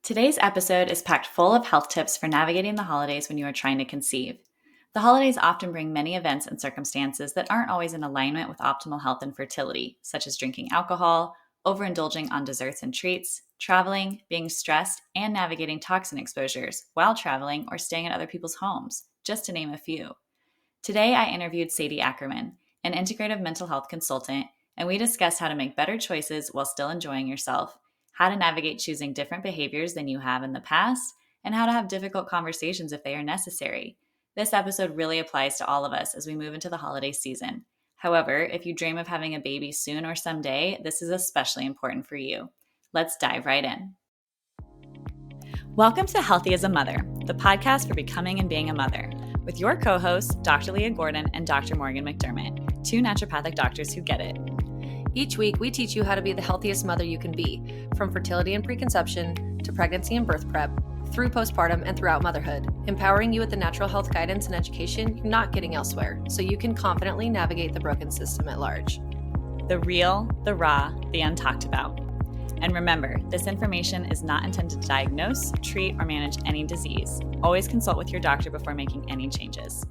Today's episode is packed full of health tips for navigating the holidays when you are trying to conceive. The holidays often bring many events and circumstances that aren't always in alignment with optimal health and fertility, such as drinking alcohol, overindulging on desserts and treats, traveling, being stressed, and navigating toxin exposures while traveling or staying at other people's homes, just to name a few. Today, I interviewed Sadie Ackerman, an integrative mental health consultant, and we discussed how to make better choices while still enjoying yourself, how to navigate choosing different behaviors than you have in the past, and how to have difficult conversations if they are necessary. This episode really applies to all of us as we move into the holiday season. However, if you dream of having a baby soon or someday, this is especially important for you. Let's dive right in. Welcome to Healthy as a Mother, the podcast for becoming and being a mother, with your co-hosts, Dr. Leah Gordon and Dr. Morgan McDermott, two naturopathic doctors who get it. Each week, we teach you how to be the healthiest mother you can be, from fertility and preconception to pregnancy and birth prep, through postpartum and throughout motherhood, empowering you with the natural health guidance and education you're not getting elsewhere, so you can confidently navigate the broken system at large. The real, the raw, the untalked about. And remember, this information is not intended to diagnose, treat, or manage any disease. Always consult with your doctor before making any changes.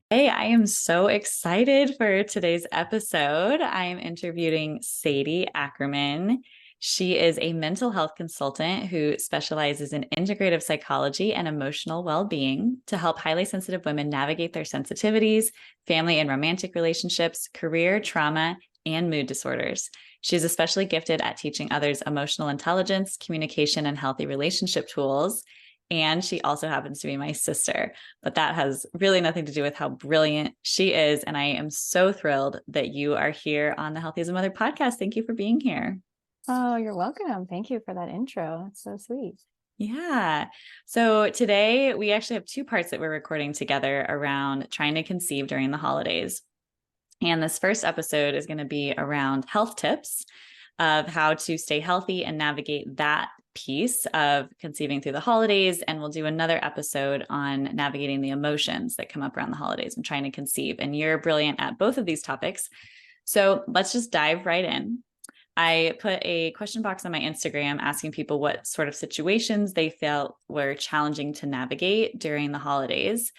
Hey, I am so excited for today's episode. I am interviewing Sadie Ackerman. She is a mental health consultant who specializes in integrative psychology and emotional well-being to help highly sensitive women navigate their sensitivities, family and romantic relationships, career, trauma, and mood disorders. She's especially gifted at teaching others emotional intelligence, communication, and healthy relationship tools. And she also happens to be my sister, but that has really nothing to do with how brilliant she is. And I am so thrilled that you are here on the Healthy as a Mother podcast. Thank you for being here. Oh, you're welcome. Thank you for that intro. That's so sweet. Yeah. So today we actually have two parts that we're recording together around trying to conceive during the holidays. And this first episode is going to be around health tips of how to stay healthy and navigate that piece of conceiving through the holidays. And we'll do another episode on navigating the emotions that come up around the holidays and trying to conceive. And you're brilliant at both of these topics. So let's just dive right in. I put a question box on my Instagram asking people what sort of situations they felt were challenging to navigate during the holidays.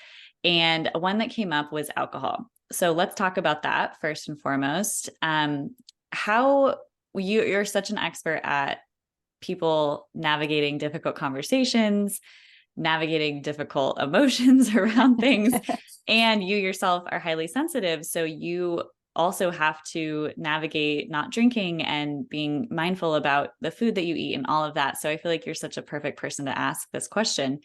And one that came up was alcohol. So let's talk about that first and foremost. How you're such an expert at people navigating difficult conversations, navigating difficult emotions around things, and you yourself are highly sensitive. So you also have to navigate not drinking and being mindful about the food that you eat and all of that. So I feel like you're such a perfect person to ask this question.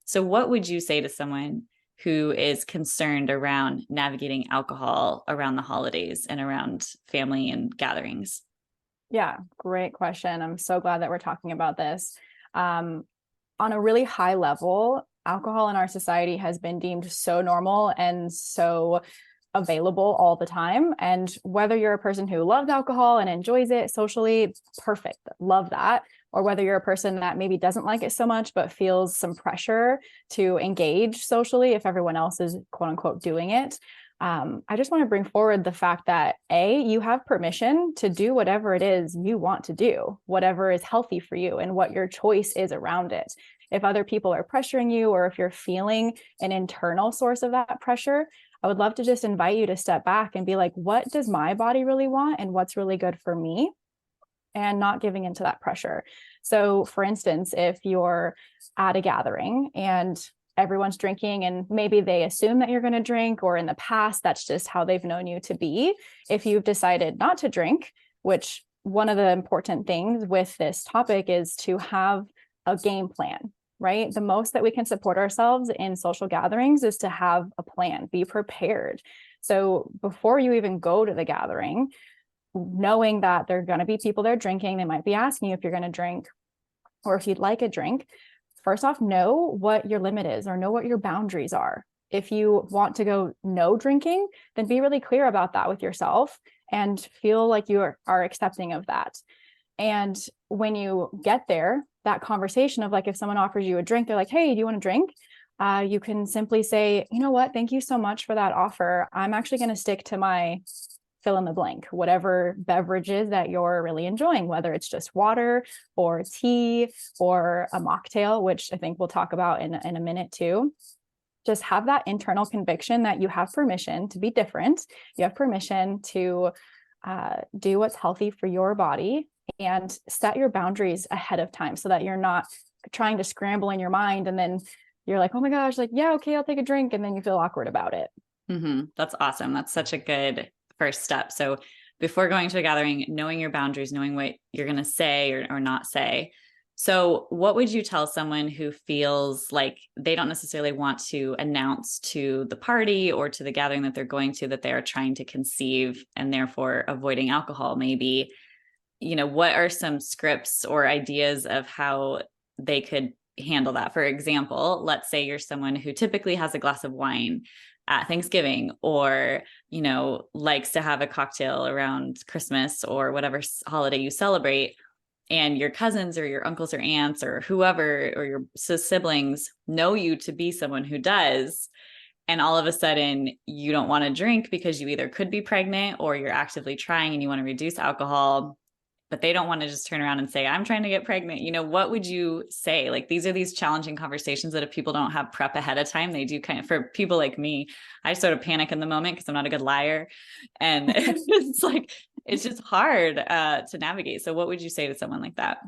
So what would you say to someone who is concerned around navigating alcohol around the holidays and around family and gatherings? Yeah, great question. I'm so glad that we're talking about this. On a really high level, alcohol in our society has been deemed so normal and so available all the time. And whether you're a person who loves alcohol and enjoys it socially, perfect, love that. Or whether you're a person that maybe doesn't like it so much, but feels some pressure to engage socially if everyone else is quote unquote doing it. I just want to bring forward the fact that you have permission to do whatever it is you want to do, whatever is healthy for you and what your choice is around it. If other people are pressuring you, or if you're feeling an internal source of that pressure, I would love to just invite you to step back and be like, what does my body really want and what's really good for me? And not giving into that pressure. So for instance, if you're at a gathering and everyone's drinking and maybe they assume that you're going to drink, or in the past, that's just how they've known you to be. If you've decided not to drink, which one of the important things with this topic is to have a game plan, right? The most that we can support ourselves in social gatherings is to have a plan, be prepared. So before you even go to the gathering, knowing that there are going to be people there drinking, they might be asking you if you're going to drink or if you'd like a drink. First off, know what your limit is or know what your boundaries are. If you want to go no drinking, then be really clear about that with yourself and feel like you are accepting of that. And when you get there, that conversation of like, if someone offers you a drink, they're like, hey, do you want a drink? You can simply say, you know what, thank you so much for that offer. I'm actually going to stick to my fill in the blank, whatever beverages that you're really enjoying, whether it's just water or tea or a mocktail, which I think we'll talk about in a minute too. Just have that internal conviction that you have permission to be different. You have permission to do what's healthy for your body, and set your boundaries ahead of time so that you're not trying to scramble in your mind. And then you're like, oh my gosh, like, yeah, okay, I'll take a drink. And then you feel awkward about it. That's awesome. That's such a good first step. So before going to a gathering, knowing your boundaries, knowing what you're going to say or not say. So what would you tell someone who feels like they don't necessarily want to announce to the party or to the gathering that they're going to that they are trying to conceive and therefore avoiding alcohol? Maybe, what are some scripts or ideas of how they could handle that? For example, let's say you're someone who typically has a glass of wine at Thanksgiving, or, likes to have a cocktail around Christmas or whatever holiday you celebrate. And your cousins or your uncles or aunts or whoever, or your siblings know you to be someone who does. And all of a sudden you don't want to drink because you either could be pregnant or you're actively trying and you want to reduce alcohol, but they don't want to just turn around and say, I'm trying to get pregnant. What would you say? Like, these are these challenging conversations that if people don't have prep ahead of time, they do kind of, for people like me, I sort of panic in the moment because I'm not a good liar. And it's just hard to navigate. So what would you say to someone like that?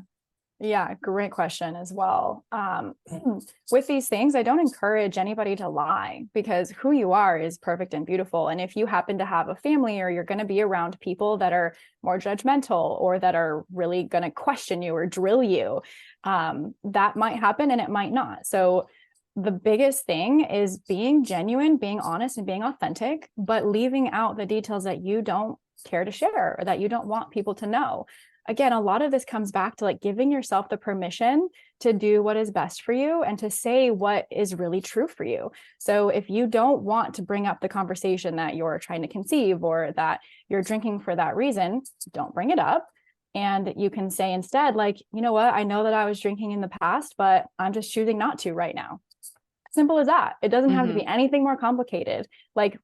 Yeah, great question as well. With these things, I don't encourage anybody to lie, because who you are is perfect and beautiful. And if you happen to have a family, or you're going to be around people that are more judgmental or that are really going to question you or drill you, that might happen and it might not. So the biggest thing is being genuine, being honest, and being authentic, but leaving out the details that you don't care to share or that you don't want people to know. Again, a lot of this comes back to like giving yourself the permission to do what is best for you and to say what is really true for you. So if you don't want to bring up the conversation that you're trying to conceive or that you're drinking for that reason, don't bring it up. And you can say instead, like, you know what, I know that I was drinking in the past, but I'm just choosing not to right now. Simple as that. It doesn't have to be anything more complicated. Like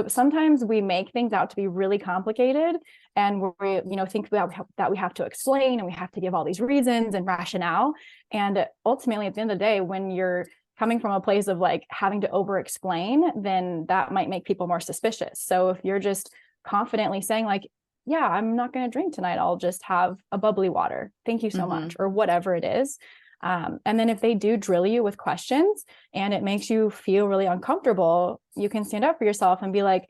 sometimes we make things out to be really complicated, and we, think about that we have to explain and we have to give all these reasons and rationale. And ultimately, at the end of the day, when you're coming from a place of like having to over explain, then that might make people more suspicious. So if you're just confidently saying like, yeah, I'm not going to drink tonight, I'll just have a bubbly water, thank you so much, or whatever it is. And then if they do drill you with questions and it makes you feel really uncomfortable, you can stand up for yourself and be like,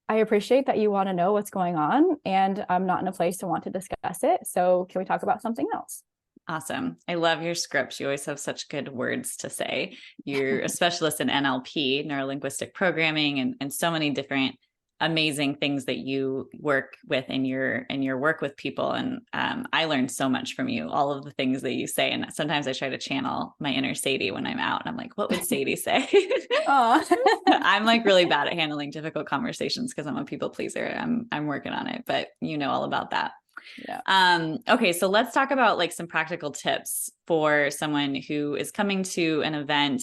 I appreciate that you want to know what's going on, and I'm not in a place to want to discuss it. So can we talk about something else? Awesome. I love your scripts. You always have such good words to say. You're a specialist in NLP, neuro-linguistic programming, and so many different amazing things that you work with in your work with people. And I learned so much from you, all of the things that you say. And sometimes I try to channel my inner Sadie when I'm out and I'm like, what would Sadie say? I'm like really bad at handling difficult conversations because I'm a people pleaser. I'm working on it, but all about that. Yeah. Okay. So let's talk about like some practical tips for someone who is coming to an event.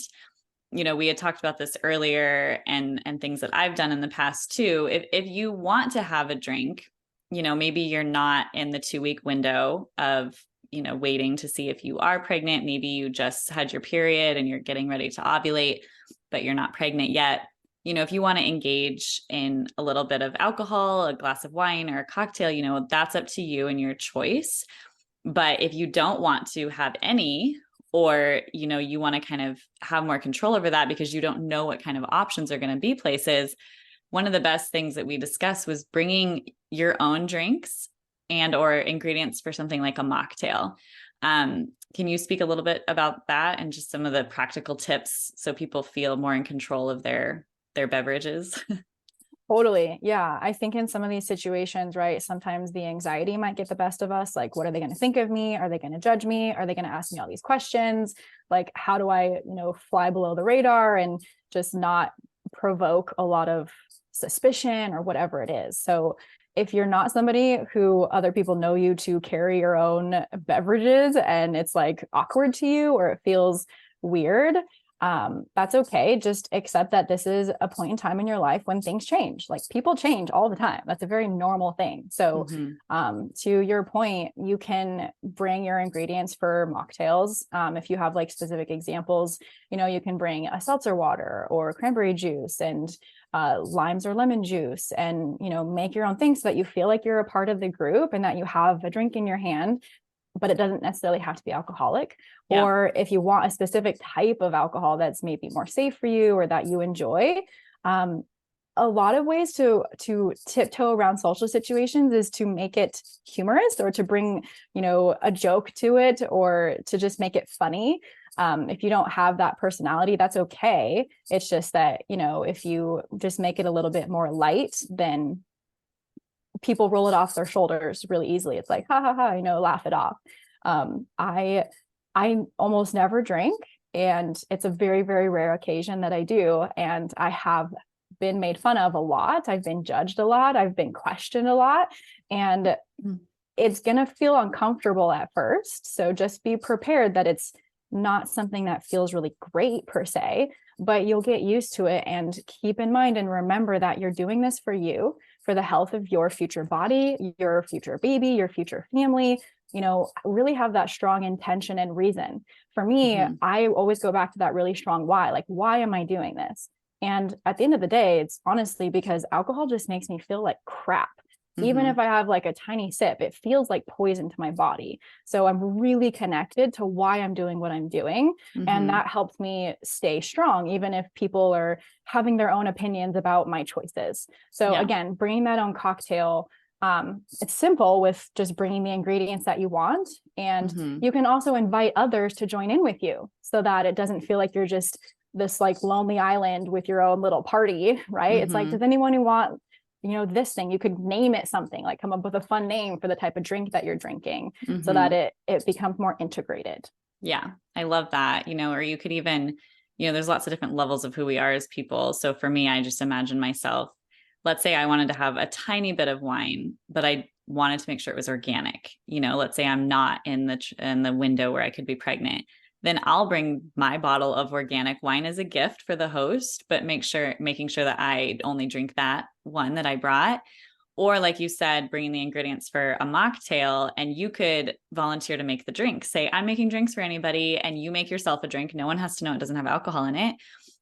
We had talked about this earlier, and things that I've done in the past too. If you want to have a drink, maybe you're not in the 2-week window of, waiting to see if you are pregnant. Maybe you just had your period and you're getting ready to ovulate, but you're not pregnant yet. If you want to engage in a little bit of alcohol, a glass of wine or a cocktail, that's up to you and your choice. But if you don't want to have any, or, you want to kind of have more control over that because you don't know what kind of options are going to be places, one of the best things that we discussed was bringing your own drinks and or ingredients for something like a mocktail. Can you speak a little bit about that and just some of the practical tips so people feel more in control of their beverages? Totally. Yeah. I think in some of these situations, right, sometimes the anxiety might get the best of us. Like, what are they going to think of me? Are they going to judge me? Are they going to ask me all these questions? Like, how do I, fly below the radar and just not provoke a lot of suspicion or whatever it is? So if you're not somebody who other people know you to carry your own beverages and it's like awkward to you or it feels weird, that's okay. Just accept that this is a point in time in your life when things change. Like people change all the time. That's a very normal thing. So to your point, you can bring your ingredients for mocktails. If you have like specific examples, you can bring a seltzer water or cranberry juice and limes or lemon juice, and make your own thing so that you feel like you're a part of the group and that you have a drink in your hand, but it doesn't necessarily have to be alcoholic. Yeah. Or if you want a specific type of alcohol that's maybe more safe for you or that you enjoy, a lot of ways to tiptoe around social situations is to make it humorous, or to bring, a joke to it, or to just make it funny. If you don't have that personality, that's okay. It's just that, if you just make it a little bit more light, then people roll it off their shoulders really easily. It's like, ha ha ha, laugh it off. I almost never drink, and it's a very, very rare occasion that I do. And I have been made fun of a lot. I've been judged a lot. I've been questioned a lot, and it's going to feel uncomfortable at first. So just be prepared that it's not something that feels really great per se, but you'll get used to it. And keep in mind and remember that you're doing this for you, for the health of your future body, your future baby, your future family. Really have that strong intention and reason. For me, I always go back to that really strong why. Like, why am I doing this? And at the end of the day, it's honestly because alcohol just makes me feel like crap. Even if I have like a tiny sip, it feels like poison to my body. So I'm really connected to why I'm doing what I'm doing. And that helps me stay strong, even if people are having their own opinions about my choices. So again, bringing that own cocktail, it's simple with just bringing the ingredients that you want. And you can also invite others to join in with you so that it doesn't feel like you're just this like lonely island with your own little party, right? It's like, does anyone who want this thing? You could name it something, like come up with a fun name for the type of drink that you're drinking, so that it becomes more integrated. Yeah, I love that. Or you could even, there's lots of different levels of who we are as people. So for me, I just imagine myself, let's say I wanted to have a tiny bit of wine, but I wanted to make sure it was organic. Let's say I'm not in the window where I could be pregnant. Then I'll bring my bottle of organic wine as a gift for the host, but making sure that I only drink that one that I brought. Or like you said, bringing the ingredients for a mocktail, and you could volunteer to make the drink. Say, I'm making drinks for anybody, and you make yourself a drink. No one has to know it doesn't have alcohol in it.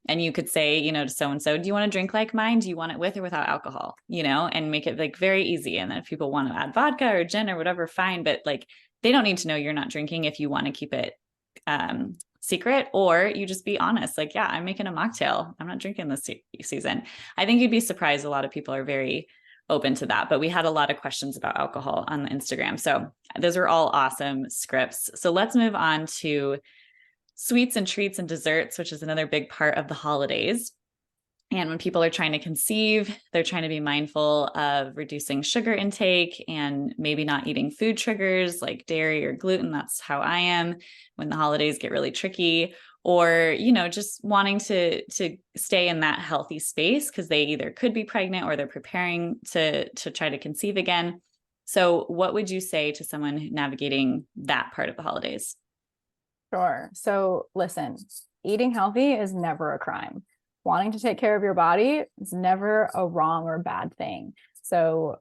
And you could say, to so-and-so, do you want a drink like mine? Do you want it with or without alcohol? And make it like very easy. And then if people want to add vodka or gin or whatever, fine. But like, they don't need to know you're not drinking if you want to keep it secret, or you just be honest. Like, yeah, I'm making a mocktail. I'm not drinking this season. I think you'd be surprised. A lot of people are very open to that, but we had a lot of questions about alcohol on the Instagram. So those are all awesome scripts. So let's move on to sweets and treats and desserts, which is another big part of the holidays. And when people are trying to conceive, they're trying to be mindful of reducing sugar intake and maybe not eating food triggers like dairy or gluten. That's how I am when the holidays get really tricky. Or, just wanting to stay in that healthy space because they either could be pregnant or they're preparing to try to conceive again. So what would you say to someone navigating that part of the holidays? Sure. So listen, eating healthy is never a crime. Wanting to take care of your body is never a wrong or bad thing. So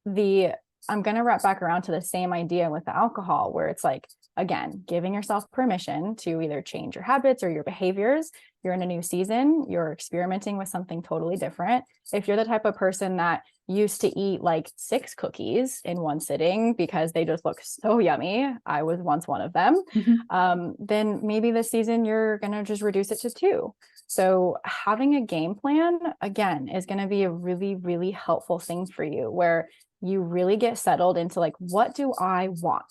I'm going to wrap back around to the same idea with the alcohol, where it's like, again, giving yourself permission to either change your habits or your behaviors. You're in a new season, you're experimenting with something totally different. If you're the type of person that used to eat like 6 cookies in one sitting because they just look so yummy, I was once one of them, then maybe this season you're going to just reduce it to 2. So having a game plan, again, is going to be a really, really helpful thing for you, where you really get settled into like, what do I want?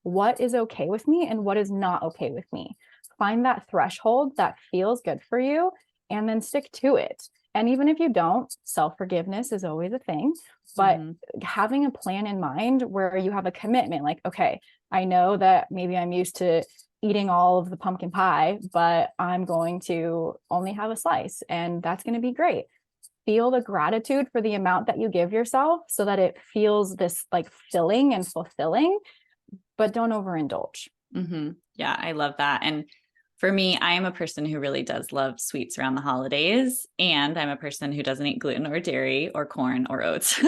What is okay with me and what is not okay with me? Find that threshold that feels good for you and then stick to it. And even if you don't, self-forgiveness is always a thing, but having a plan in mind where you have a commitment, like, okay, I know that maybe I'm used to eating all of the pumpkin pie, but I'm going to only have a slice, and that's going to be great. Feel the gratitude for the amount that you give yourself so that it feels this like filling and fulfilling, but don't overindulge. Yeah, I love that. And For me, I am a person who really does love sweets around the holidays, and I'm a person who doesn't eat gluten or dairy or corn or oats.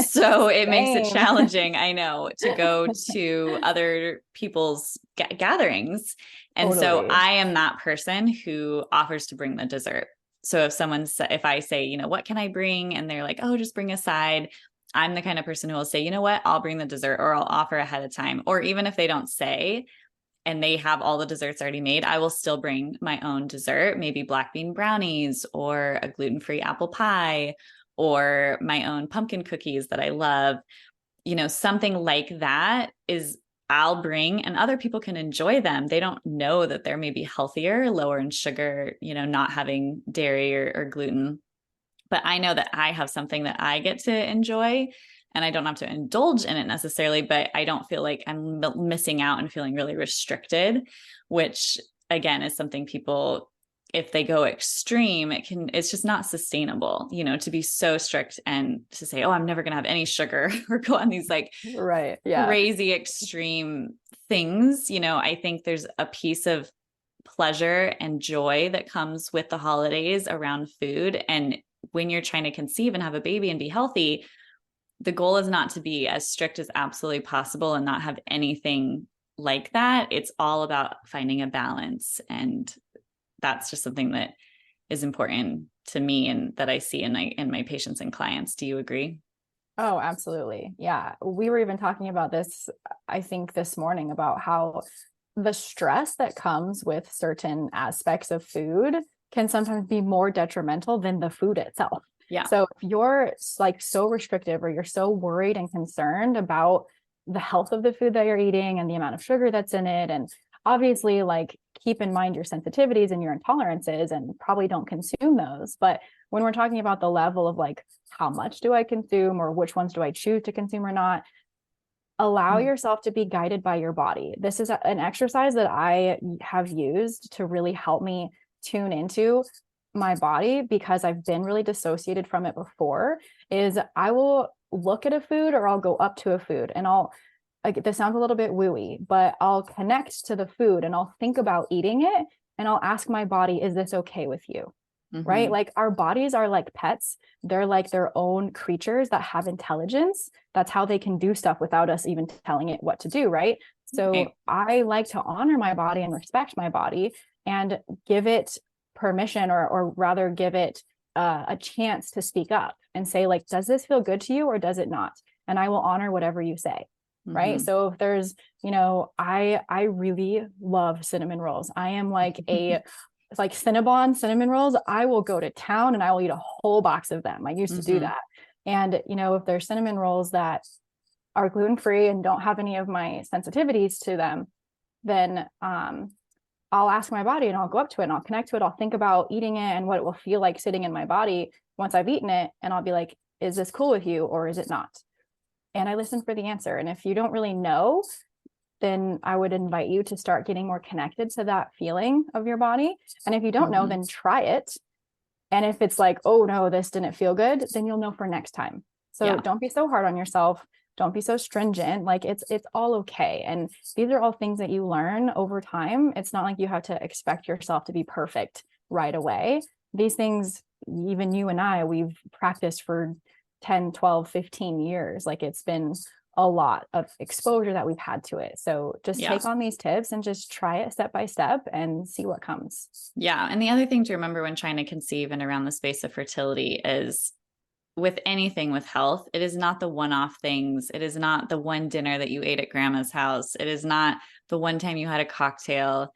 So it makes it Same. challenging, I know, to go to other people's gatherings. And so Totally. I am that person who offers to bring the dessert. So if I say, what can I bring? And they're like, oh, just bring a side. I'm the kind of person who will say, you know what, I'll bring the dessert, or I'll offer ahead of time. Or even if they don't say, and they have all the desserts already made, I will still bring my own dessert, maybe black bean brownies or a gluten-free apple pie or my own pumpkin cookies that I love. Something like that is I'll bring, and other people can enjoy them. They don't know that they're maybe healthier, lower in sugar, not having dairy or gluten. But I know that I have something that I get to enjoy, and I don't have to indulge in it necessarily, but I don't feel like I'm missing out and feeling really restricted, which again is something people, if they go extreme, it's just not sustainable, to be so strict and to say, oh, I'm never going to have any sugar or go on these like Right. Yeah. crazy extreme things. I think there's a piece of pleasure and joy that comes with the holidays around food. And when you're trying to conceive and have a baby and be healthy, the goal is not to be as strict as absolutely possible and not have anything like that. It's all about finding a balance. And that's just something that is important to me and that I see in my patients and clients. Do you agree? Oh, absolutely. Yeah. We were even talking about this, I think, this morning, about how the stress that comes with certain aspects of food can sometimes be more detrimental than the food itself. Yeah. So if you're like so restrictive, or you're so worried and concerned about the health of the food that you're eating and the amount of sugar that's in it, and obviously like keep in mind your sensitivities and your intolerances, and probably don't consume those. But when we're talking about the level of like, how much do I consume, or which ones do I choose to consume or not, allow yourself to be guided by your body. This is an exercise that I have used to really help me tune into my body, because I've been really dissociated from it before. Is I will look at a food, or I'll go up to a food, and this sounds a little bit wooey, but I'll connect to the food and I'll think about eating it, and I'll ask my body, is this okay with you? Mm-hmm. Right? Like our bodies are like pets. They're like their own creatures that have intelligence. That's how they can do stuff without us even telling it what to do. Right. So okay. I like to honor my body and respect my body and give it permission, or rather give it a chance to speak up and say, like, does this feel good to you or does it not? And I will honor whatever you say. Mm-hmm. Right. So if there's, I really love cinnamon rolls. I am like it's like Cinnabon cinnamon rolls. I will go to town and I will eat a whole box of them. I used to do that. And, if there's cinnamon rolls that are gluten-free and don't have any of my sensitivities to them, then I'll ask my body and I'll go up to it and I'll connect to it. I'll think about eating it and what it will feel like sitting in my body once I've eaten it. And I'll be like, is this cool with you or is it not? And I listen for the answer. And if you don't really know, then I would invite you to start getting more connected to that feeling of your body. And if you don't know, then try it. And if it's like, oh no, this didn't feel good, then you'll know for next time. So don't be so hard on yourself. Don't be so stringent. Like it's all okay. And these are all things that you learn over time. It's not like you have to expect yourself to be perfect right away. These things, even you and I, we've practiced for 10, 12, 15 years. Like it's been a lot of exposure that we've had to it. So just take on these tips and just try it step by step and see what comes. Yeah. And the other thing to remember when trying to conceive and around the space of fertility is, with anything with health, it is not the one-off things. It is not the one dinner that you ate at grandma's house. It is not the one time you had a cocktail.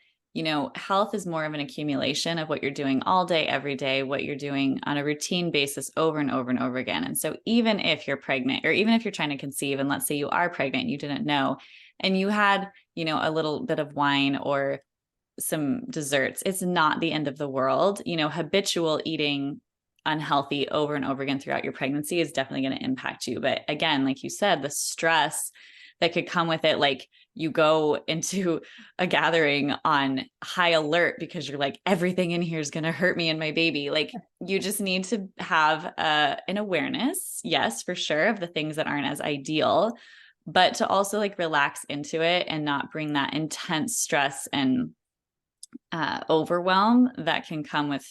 Health is more of an accumulation of what you're doing all day, every day, what you're doing on a routine basis over and over and over again. And so even if you're pregnant, or even if you're trying to conceive, and let's say you are pregnant, you didn't know, and you had, a little bit of wine or some desserts, it's not the end of the world. Habitual eating unhealthy over and over again throughout your pregnancy is definitely going to impact you. But again, like you said, the stress that could come with it, like you go into a gathering on high alert because you're like, everything in here is going to hurt me and my baby. Like you just need to have an awareness, yes, for sure, of the things that aren't as ideal, but to also like relax into it and not bring that intense stress and overwhelm that can come with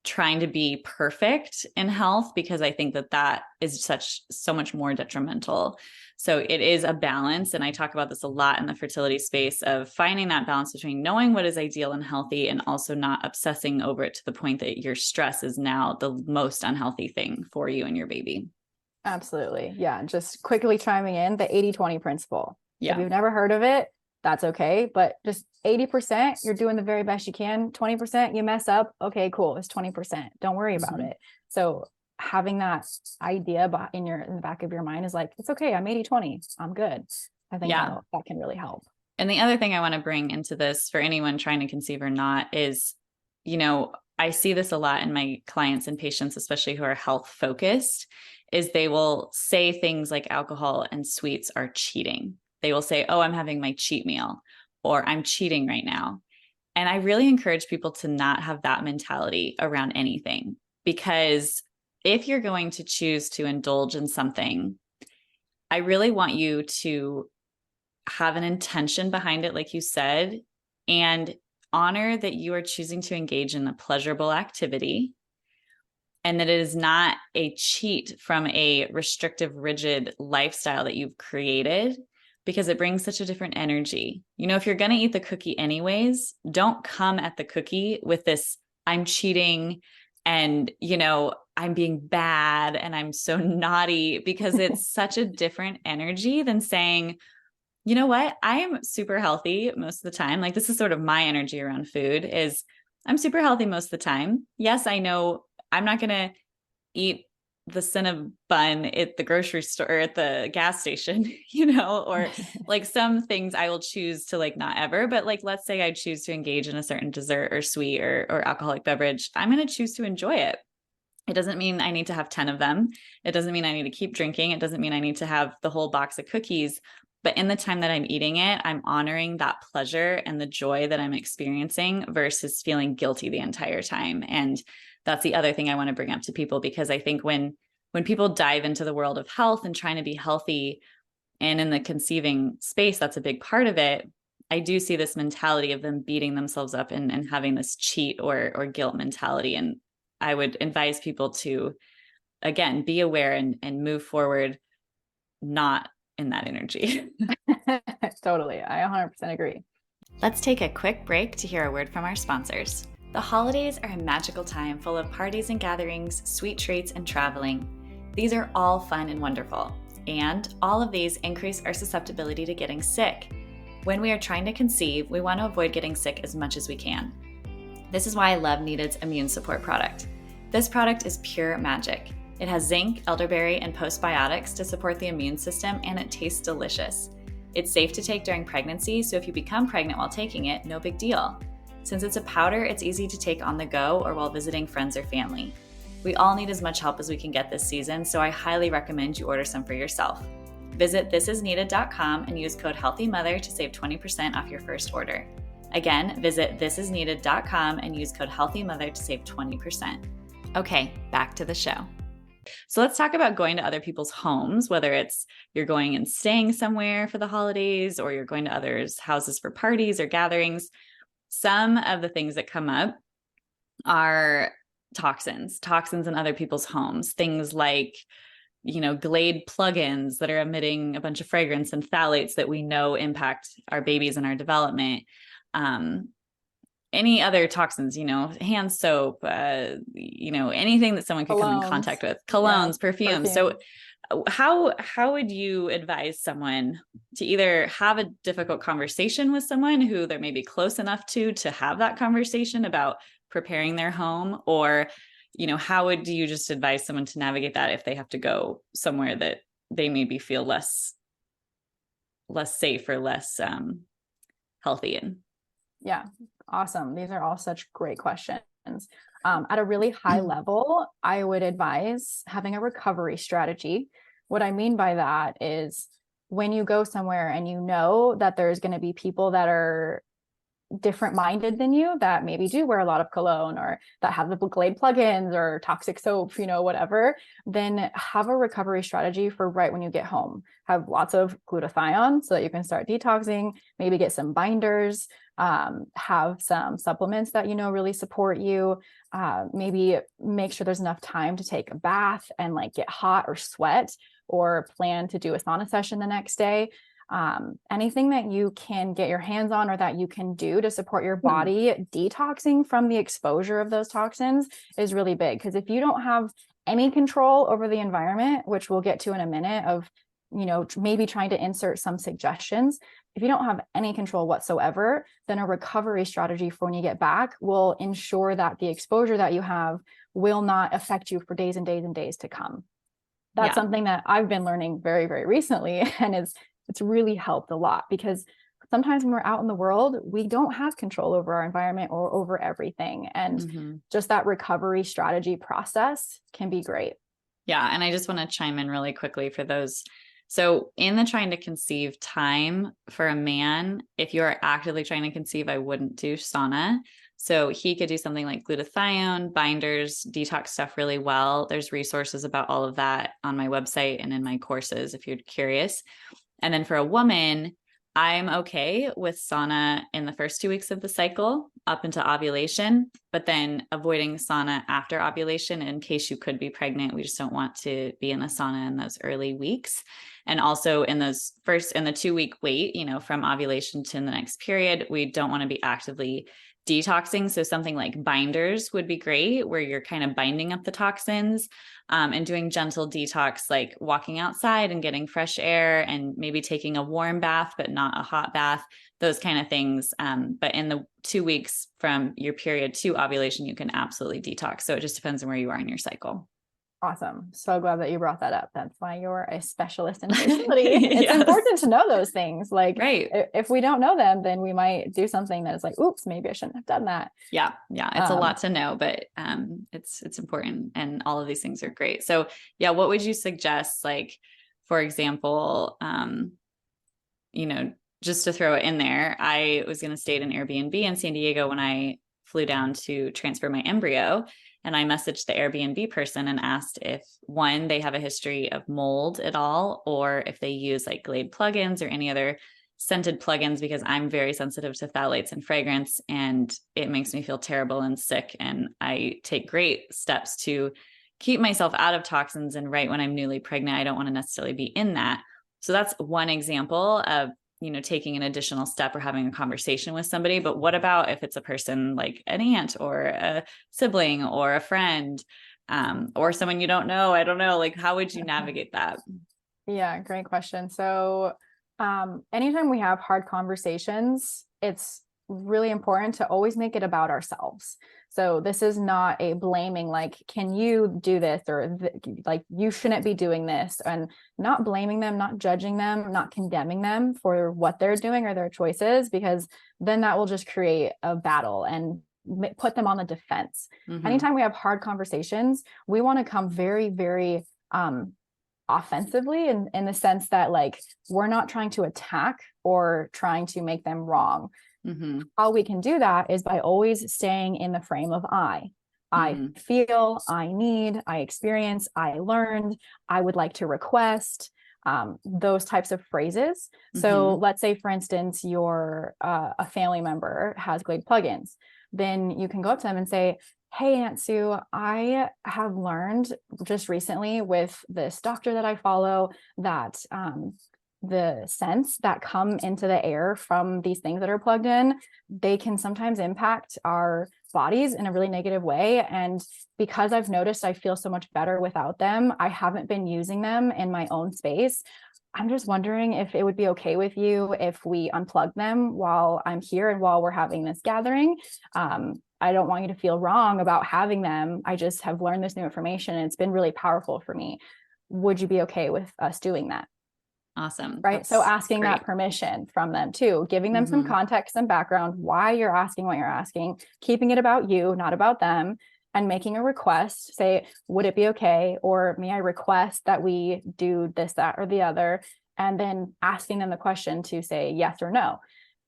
trying to be perfect in health, because I think that is so much more detrimental. So it is a balance. And I talk about this a lot in the fertility space of finding that balance between knowing what is ideal and healthy and also not obsessing over it to the point that your stress is now the most unhealthy thing for you and your baby. Absolutely. Yeah. Just quickly chiming in, the 80-20 principle. Yeah. If you've never heard of it, that's okay. But just 80%, you're doing the very best you can. 20%, you mess up. Okay, cool. It's 20%. Don't worry about it. So having that idea in the back of your mind is like, it's okay. I'm 80-20. I'm good. I think that can really help. And the other thing I want to bring into this for anyone trying to conceive or not is, I see this a lot in my clients and patients, especially who are health focused, is they will say things like alcohol and sweets are cheating. They will say, oh, I'm having my cheat meal, or I'm cheating right now. And I really encourage people to not have that mentality around anything, because if you're going to choose to indulge in something, I really want you to have an intention behind it, like you said, and honor that you are choosing to engage in a pleasurable activity, and that it is not a cheat from a restrictive, rigid lifestyle that you've created, because it brings such a different energy. If you're going to eat the cookie anyways, don't come at the cookie with this, I'm cheating and, I'm being bad and I'm so naughty, because it's such a different energy than saying, you know what, I am super healthy most of the time. Like, this is sort of my energy around food is I'm super healthy most of the time. Yes, I know I'm not going to eat the Cinnabon at the grocery store or at the gas station, or like some things I will choose to like not ever, but like, let's say I choose to engage in a certain dessert or sweet or alcoholic beverage. I'm going to choose to enjoy it. It doesn't mean I need to have 10 of them. It doesn't mean I need to keep drinking. It doesn't mean I need to have the whole box of cookies. But in the time that I'm eating it, I'm honoring that pleasure and the joy that I'm experiencing versus feeling guilty the entire time. And that's the other thing I want to bring up to people, because I think when people dive into the world of health and trying to be healthy, and in the conceiving space, that's a big part of it. I do see this mentality of them beating themselves up and having this cheat or guilt mentality. And I would advise people to, again, be aware and move forward, not in that energy. Totally. I 100% agree. Let's take a quick break to hear a word from our sponsors. The holidays are a magical time full of parties and gatherings, sweet treats, and traveling. These are all fun and wonderful, and all of these increase our susceptibility to getting sick. When we are trying to conceive, we want to avoid getting sick as much as we can. This is why I love Needed's immune support product. This product is pure magic. It has zinc, elderberry, and postbiotics to support the immune system, and it tastes delicious. It's safe to take during pregnancy, so if you become pregnant while taking it, no big deal. Since it's a powder, it's easy to take on the go or while visiting friends or family. We all need as much help as we can get this season, so I highly recommend you order some for yourself. Visit thisisneeded.com and use code HEALTHYMOTHER to save 20% off your first order. Again, visit thisisneeded.com and use code HEALTHYMOTHER to save 20%. Okay, back to the show. So let's talk about going to other people's homes, whether it's you're going and staying somewhere for the holidays or you're going to others' houses for parties or gatherings. Some of the things that come up are toxins in other people's homes, things like, Glade plugins that are emitting a bunch of fragrance and phthalates that we know impact our babies and our development. Any other toxins, hand soap, anything that someone could come in contact with, colognes, perfumes. So how would you advise someone to either have a difficult conversation with someone who they're maybe close enough to have that conversation about preparing their home, or, how would you just advise someone to navigate that if they have to go somewhere that they maybe feel less safe or less healthy in? Yeah. Awesome. These are all such great questions. At a really high level, I would advise having a recovery strategy. What I mean by that is when you go somewhere and you know that there's going to be people that are different minded than you that maybe do wear a lot of cologne or that have the Glade plugins or toxic soap, whatever, then have a recovery strategy for right when you get home. Have lots of glutathione so that you can start detoxing, maybe get some binders, have some supplements that, really support you. Maybe make sure there's enough time to take a bath and like get hot or sweat, or plan to do a sauna session the next day. Anything that you can get your hands on or that you can do to support your body detoxing from the exposure of those toxins is really big. Because if you don't have any control over the environment, which we'll get to in a minute of, maybe trying to insert some suggestions, if you don't have any control whatsoever, then a recovery strategy for when you get back will ensure that the exposure that you have will not affect you for days and days and days to come. That's something that I've been learning very, very recently, and it's really helped a lot, because sometimes when we're out in the world, we don't have control over our environment or over everything. And just that recovery strategy process can be great. Yeah. And I just want to chime in really quickly for those. So in the trying to conceive time for a man, if you're actively trying to conceive, I wouldn't do sauna. So he could do something like glutathione, binders, detox stuff really well. There's resources about all of that on my website and in my courses if you're curious. And then for a woman, I'm okay with sauna in the first 2 weeks of the cycle up into ovulation, but then avoiding sauna after ovulation in case you could be pregnant. We just don't want to be in a sauna in those early weeks. And also in the 2-week wait, from ovulation to the next period, we don't want to be actively detoxing. So something like binders would be great, where you're kind of binding up the toxins, and doing gentle detox, like walking outside and getting fresh air and maybe taking a warm bath, but not a hot bath, those kind of things. But in the 2 weeks from your period to ovulation, you can absolutely detox. So it just depends on where you are in your cycle. Awesome. So glad that you brought that up. That's why you're a specialist in fertility. It's important to know those things. Like, right. If we don't know them, then we might do something that is like, oops, maybe I shouldn't have done that. Yeah. Yeah. It's a lot to know, but it's important. And all of these things are great. So yeah, what would you suggest? Like, for example, just to throw it in there, I was going to stay at an Airbnb in San Diego when I flew down to transfer my embryo. And I messaged the Airbnb person and asked if, one, they have a history of mold at all, or if they use like Glade plugins or any other scented plugins, because I'm very sensitive to phthalates and fragrance, and it makes me feel terrible and sick. And I take great steps to keep myself out of toxins. And right when I'm newly pregnant, I don't want to necessarily be in that. So that's one example of taking an additional step or having a conversation with somebody. But what about if it's a person like an aunt or a sibling or a friend, or someone you don't know? I don't know. Like, how would you navigate that? Yeah, great question. So anytime we have hard conversations, it's really important to always make it about ourselves. So this is not a blaming, like, can you do this? Or like, you shouldn't be doing this, and not blaming them, not judging them, not condemning them for what they're doing or their choices, because then that will just create a battle and put them on the defense. Anytime we have hard conversations, we want to come very, very offensively in the sense that, like, we're not trying to attack or trying to make them wrong. How we can do that is by always staying in the frame of I feel, I need, I experience, I learned, I would like to request, those types of phrases. So let's say, for instance, a family member has Glade plugins. Then you can go up to them and say, hey, Aunt Sue, I have learned just recently with this doctor that I follow that the scents that come into the air from these things that are plugged in, they can sometimes impact our bodies in a really negative way. And because I've noticed I feel so much better without them, I haven't been using them in my own space. I'm just wondering if it would be okay with you if we unplug them while I'm here and while we're having this gathering. I don't want you to feel wrong about having them. I just have learned this new information and it's been really powerful for me. Would you be okay with us doing that? Awesome. Right. That's so asking great. That permission from them too, giving them some context and background, why you're asking what you're asking, keeping it about you, not about them, and making a request. Say, would it be okay? Or may I request that we do this, that, or the other? And then asking them the question to say yes or no.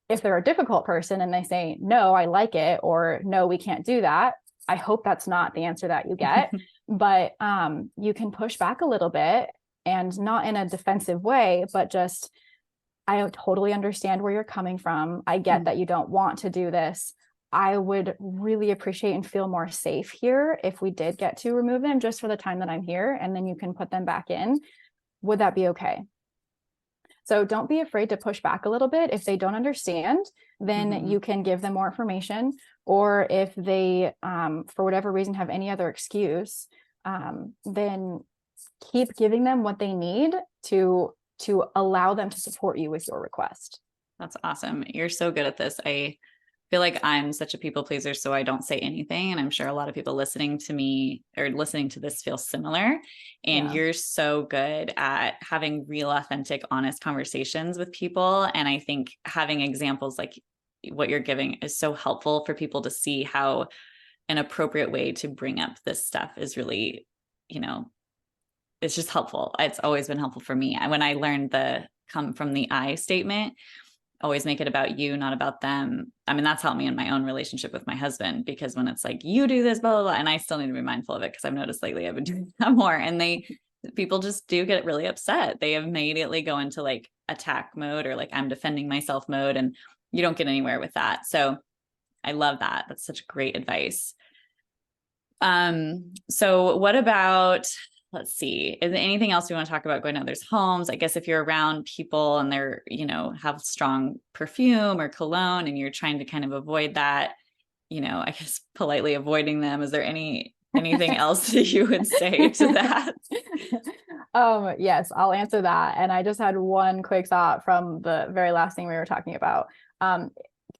if they're a difficult person and they say, no, I like it, or no, we can't do that, I hope that's not the answer that you get. But you can push back a little bit, and not in a defensive way, but just, I totally understand where you're coming from. I get that you don't want to do this. I would really appreciate and feel more safe here if we did get to remove them just for the time that I'm here, and then you can put them back in. Would that be okay? So don't be afraid to push back a little bit. If they don't understand, then you can give them more information. Or if they, for whatever reason, have any other excuse, then keep giving them what they need to allow them to support you with your request. That's awesome. You're so good at this. I feel like I'm such a people pleaser, so I don't say anything. And I'm sure a lot of people listening to me or listening to this feel similar. And you're so good at having real, authentic, honest conversations with people. And I think having examples like what you're giving is so helpful for people to see how an appropriate way to bring up this stuff is really, it's just helpful. It's always been helpful for me. When I learned the come from the I statement, always make it about you, not about them. I mean, that's helped me in my own relationship with my husband, because when it's like, you do this, blah, blah, blah, and I still need to be mindful of it, because I've noticed lately I've been doing that more. And people just do get really upset. They immediately go into like attack mode, or like I'm defending myself mode, and you don't get anywhere with that. So I love that. That's such great advice. So what about, let's see, is there anything else we want to talk about going to others' homes? I guess if you're around people and they're, have strong perfume or cologne, and you're trying to kind of avoid that, I guess politely avoiding them. Is there anything else that you would say to that? Yes, I'll answer that. And I just had one quick thought from the very last thing we were talking about.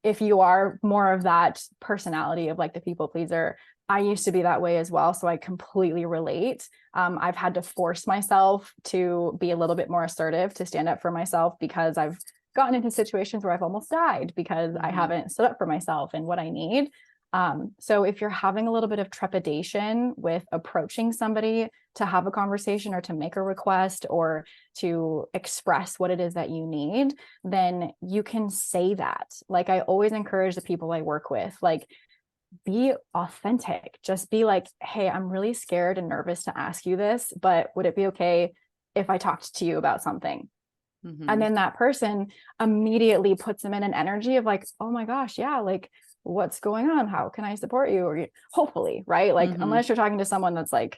If you are more of that personality of like the people pleaser, I used to be that way as well. So I completely relate. I've had to force myself to be a little bit more assertive, to stand up for myself, because I've gotten into situations where I've almost died because I haven't stood up for myself and what I need. So if you're having a little bit of trepidation with approaching somebody to have a conversation or to make a request or to express what it is that you need, then you can say that. Like, I always encourage the people I work with, like, be authentic. Just be like, hey, I'm really scared and nervous to ask you this, but would it be okay if I talked to you about something? And then that person immediately puts them in an energy of like, oh my gosh, yeah, like, what's going on? How can I support you? Or hopefully, right? Like, unless you're talking to someone that's like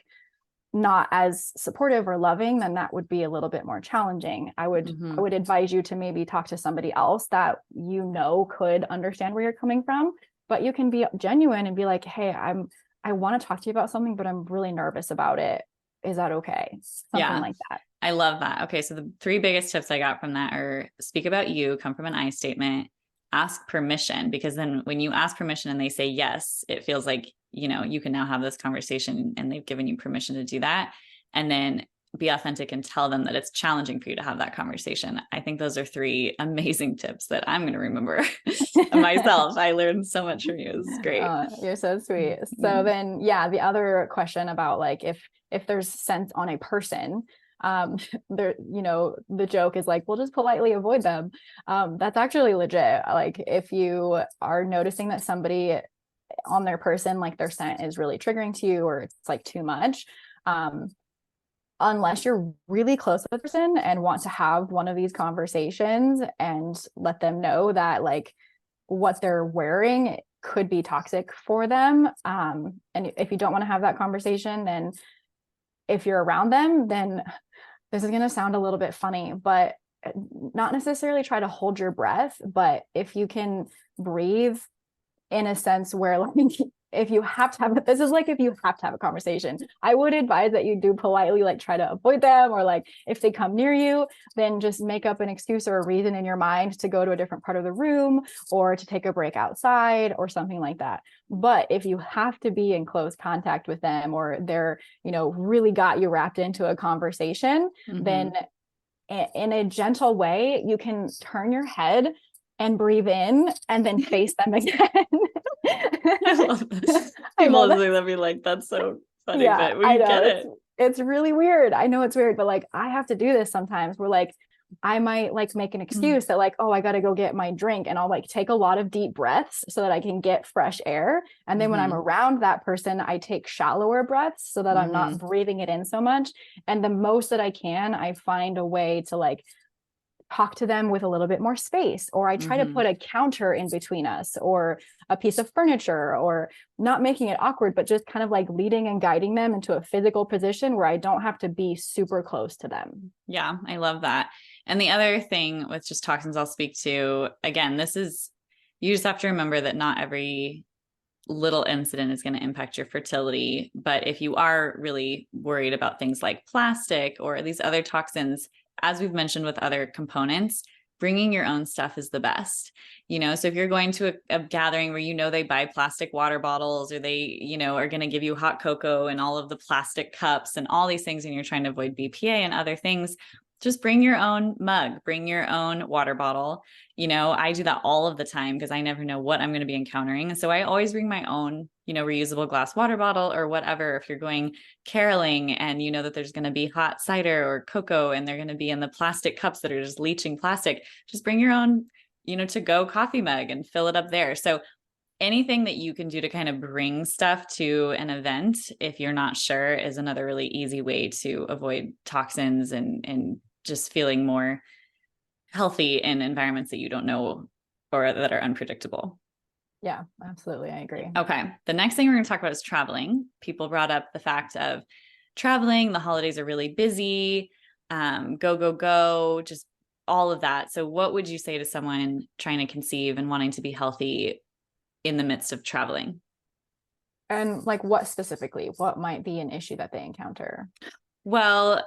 not as supportive or loving, then that would be a little bit more challenging. I would advise you to maybe talk to somebody else that could understand where you're coming from. But you can be genuine and be like, hey, I want to talk to you about something, but I'm really nervous about it. Is that okay? Something like that. I love that. Okay. So the 3 biggest tips I got from that are: speak about you, come from an I statement, ask permission, because then when you ask permission and they say yes, it feels like, you can now have this conversation and they've given you permission to do that. And then be authentic and tell them that it's challenging for you to have that conversation. I think those are 3 amazing tips that I'm going to remember myself. I learned so much from you. It's great. You're so sweet. So then, the other question about like, if there's scent on a person, there, the joke is like, we'll just politely avoid them. That's actually legit. Like, if you are noticing that somebody on their person, like their scent is really triggering to you, or it's like too much, unless you're really close with the person and want to have one of these conversations and let them know that like what they're wearing could be toxic for them. And if you don't want to have that conversation, then if you're around them, then this is going to sound a little bit funny, but not necessarily try to hold your breath. But if you can breathe in a sense where like, if you have to have, this is like, if you have to have a conversation, I would advise that you do politely, like try to avoid them, or like if they come near you, then just make up an excuse or a reason in your mind to go to a different part of the room or to take a break outside or something like that. But if you have to be in close contact with them, or they're, really got you wrapped into a conversation, then in a gentle way, you can turn your head and breathe in and then face them again. I love this. People listening to me like, that's so funny, but we get it. It's really weird. I know it's weird, but like, I have to do this sometimes. We're like, I might like make an excuse that like, oh, I got to go get my drink, and I'll like take a lot of deep breaths so that I can get fresh air. And then when I'm around that person, I take shallower breaths so that I'm not breathing it in so much. And the most that I can, I find a way to like talk to them with a little bit more space, or I try to put a counter in between us, or a piece of furniture, or not making it awkward, but just kind of like leading and guiding them into a physical position where I don't have to be super close to them. Yeah, I love that. And the other thing with just toxins I'll speak to, again, you just have to remember that not every little incident is going to impact your fertility. But if you are really worried about things like plastic or these other toxins, as we've mentioned with other components, bringing your own stuff is the best. So if you're going to a gathering where they buy plastic water bottles, or they are going to give you hot cocoa and all of the plastic cups and all these things, and you're trying to avoid BPA and other things, just bring your own mug, bring your own water bottle. I do that all of the time because I never know what I'm going to be encountering. And so I always bring my own, reusable glass water bottle or whatever. If you're going caroling and you know that there's going to be hot cider or cocoa and they're going to be in the plastic cups that are just leaching plastic, just bring your own, to go coffee mug and fill it up there. So anything that you can do to kind of bring stuff to an event, if you're not sure, is another really easy way to avoid toxins and just feeling more healthy in environments that you don't know or that are unpredictable. Yeah, absolutely. I agree. Okay. The next thing we're going to talk about is traveling. People brought up the fact of traveling. The holidays are really busy. Go, just all of that. So what would you say to someone trying to conceive and wanting to be healthy in the midst of traveling? And like what specifically? What might be an issue that they encounter? Well,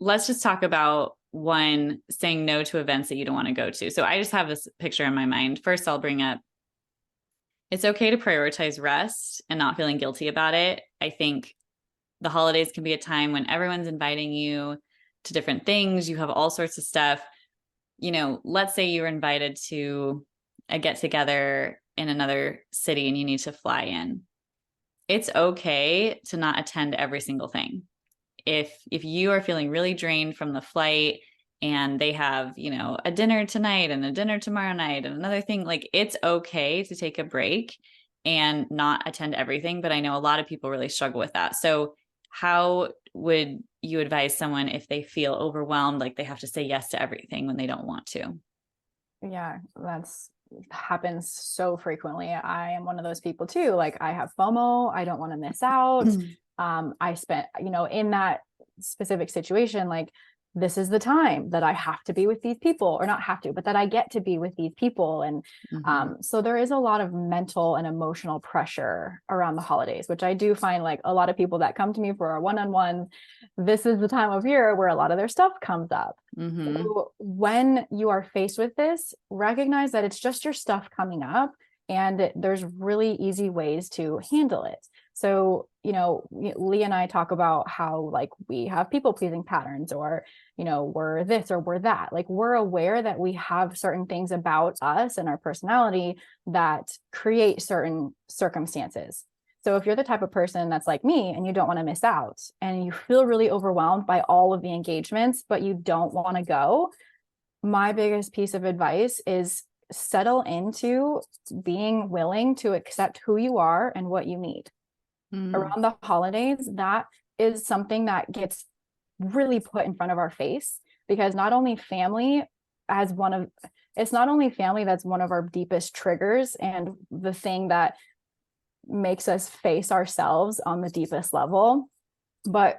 let's just talk about one, saying no to events that you don't want to go to. So I just have this picture in my mind. First, I'll bring up, it's okay to prioritize rest and not feeling guilty about it. I think the holidays can be a time when everyone's inviting you to different things. You have all sorts of stuff. Let's say you're invited to a get together in another city and you need to fly in. It's okay to not attend every single thing. If you are feeling really drained from the flight and they have, a dinner tonight and a dinner tomorrow night and another thing, like it's okay to take a break and not attend everything. But I know a lot of people really struggle with that. So how would you advise someone if they feel overwhelmed, like they have to say yes to everything when they don't want to? Yeah, happens so frequently. I am one of those people too. Like I have FOMO. I don't want to miss out. I spent, in that specific situation, like this is the time that I have to be with these people, or not have to, but that I get to be with these people. And so there is a lot of mental and emotional pressure around the holidays, which I do find like a lot of people that come to me for our one-on-ones, this is the time of year where a lot of their stuff comes up. So when you are faced with this, recognize that it's just your stuff coming up, and there's really easy ways to handle it. So, Lee and I talk about how like we have people pleasing patterns, or, we're this or we're that. Like we're aware that we have certain things about us and our personality that create certain circumstances. So if you're the type of person that's like me and you don't want to miss out and you feel really overwhelmed by all of the engagements, but you don't want to go, my biggest piece of advice is settle into being willing to accept who you are and what you need. Around the holidays, that is something that gets really put in front of our face, because not only family that's one of our deepest triggers and the thing that makes us face ourselves on the deepest level, but